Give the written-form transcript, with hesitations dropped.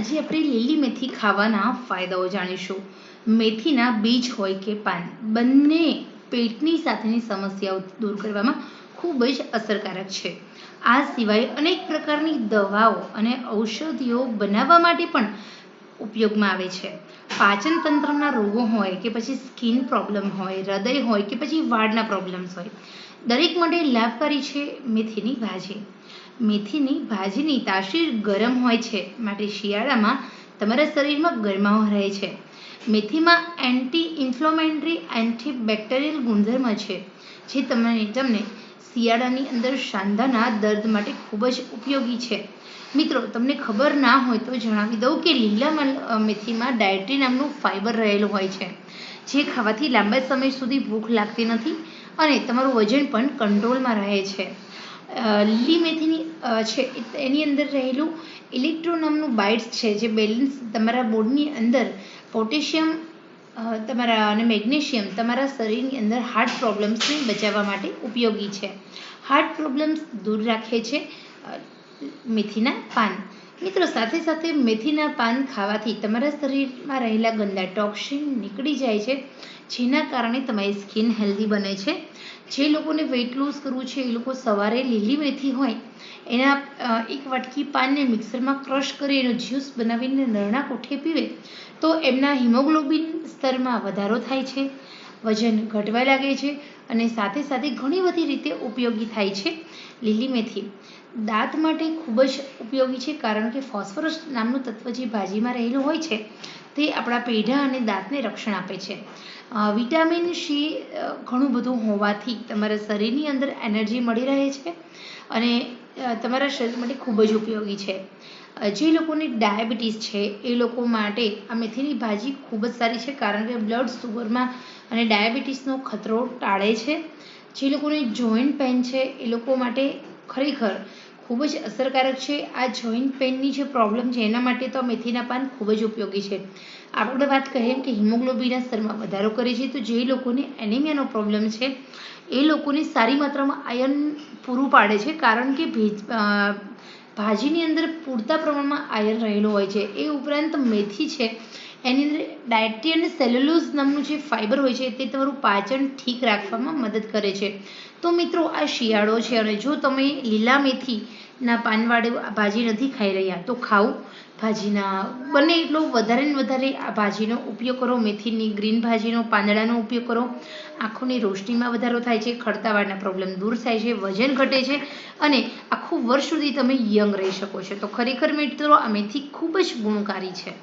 આજે આપણે લીલી મેથી ખાવાના ફાયદાઓ જાણીશું. મેથીના બીજ હોય કે પાન બંને પેટની સાથેની સમસ્યાઓ દૂર કરવામાં ખૂબ જ અસરકારક છે. આ સિવાય અનેક પ્રકારની દવાઓ અને ઔષધિઓ બનાવવા માટે પણ ઉપયોગમાં આવે છે. પાચન તંત્રના રોગો હોય કે પછી સ્કિન પ્રોબ્લેમ હોય, હૃદય હોય કે પછી વાળના પ્રોબ્લેમ્સ હોય, દરેક માટે લાભકારી છે મેથીની ભાજી. મેથીની ભાજીની તાસીર ગરમ હોય છે, માટે શિયાળામાં તમારા શરીરમાં ગરમાવો રહે છે. મેથીમાં એન્ટી ઇન્ફ્લેમેટરી એન્ટીબેક્ટેરિયલ ગુણધર્મ છે, જે તમને શિયાળાની અંદર સાંધાના દર્દ માટે ખૂબ જ ઉપયોગી છે. મિત્રો, તમને ખબર ના હોય તો જણાવી દઉં કે લીલા મેથીમાં ડાયટ્રી નામનું ફાઇબર રહેલું હોય છે, જે ખાવાથી લાંબા સમય સુધી ભૂખ લાગતી નથી અને તમારું વજન પણ કંટ્રોલમાં રહે છે. લીલી મેથીની છે એની અંદર રહેલું ઇલેક્ટ્રો નામનું બાઇટ્સ છે, જે બેલેન્સ તમારા બોડીની અંદર પોટેશિયમ તમારા અને મેગ્નેશિયમ તમારા શરીરની અંદર હાર્ટ પ્રોબ્લેમ્સને બચાવવા માટે ઉપયોગી છે. હાર્ટ પ્રોબ્લેમ્સ દૂર રાખે છે મેથીના પાન. મિત્રો, સાથે સાથે મેથીના પાન ખાવાથી તમારા શરીરમાં રહેલા ગંદા ટોક્સિન નીકળી જાય છે, જેના કારણે તમારી સ્કિન હેલ્ધી બને છે. જે લોકોને વેઇટ લોસ કરવું છે એ લોકો સવારે લીલી મેથી હોય એના એક વાટકી પાનને મિક્સરમાં ક્રશ કરી એનો જ્યુસ બનાવીને નરણા કોઠે પીવે તો એમના હિમોગ્લોબિન સ્તરમાં વધારો થાય છે, વજન ઘટવા લાગે છે અને સાથે સાથે ઘણી બધી રીતે ઉપયોગી થાય છે. લીલી મેથી દાંત માટે ખૂબ જ ઉપયોગી છે, કારણ કે ફોસ્ફરસ નામનું તત્વ જે ભાજીમાં રહેલું હોય છે તે આપણા પેઢા અને દાંતને રક્ષણ આપે છે. વિટામિન સી ઘણું બધું હોવાથી તમારા શરીરની અંદર એનર્જી મળી રહે છે અને તમારા શરીર માટે ખૂબ જ ઉપયોગી છે. જે લોકોને ડાયાબિટીસ છે એ લોકો માટે આ મેથીની ભાજી ખૂબ જ સારી છે, કારણ કે બ્લડ શુગરમાં અને ડાયાબિટીસનો ખતરો ટાળે છે. જે લોકોને જોઈન્ટ પેઇન છે એ લોકો માટે ખરેખર ખૂબ જ અસરકારક છે. આ જોઈન્ટ પેઇનની જે પ્રોબ્લેમ છે એના માટે તો મેથીના પાન ખૂબ જ ઉપયોગી છે. આપણે વાત કહીએ કે હિમોગ્લોબિનના સ્તરમાં વધારો કરે છે, તો જે લોકોને એનિમિયાનો પ્રોબ્લેમ છે એ લોકોને સારી માત્રામાં આયર્ન પૂરું પાડે છે, કારણ કે ભાજીની અંદર પૂરતા પ્રમાણમાં આયર્ન રહેલું હોય છે. એ ઉપરાંત મેથી છે એની અંદર ડાયટ્રી અને સેલ્યુલોઝ નામનું જે ફાઇબર હોય છે તે તમારું પાચન ઠીક રાખવામાં મદદ કરે છે. તો મિત્રો, આ શિયાળો છે અને જો તમે લીલા મેથીના પાનવાળી ભાજી નથી ખાઈ રહ્યા તો ખાવું ભાજીના બને એટલો વધારે ને વધારે આ ભાજીનો ઉપયોગ કરો. મેથીની ગ્રીન ભાજીનો પાંદડાનો ઉપયોગ કરો. આંખોની રોશનીમાં વધારો થાય છે, ખડતા વાળના પ્રોબ્લેમ દૂર થાય છે, વજન ઘટે છે અને આખું વર્ષ સુધી તમે યંગ રહી શકો છો. તો ખરેખર મિત્રો, આ મેથી ખૂબ જ ગુણકારી છે.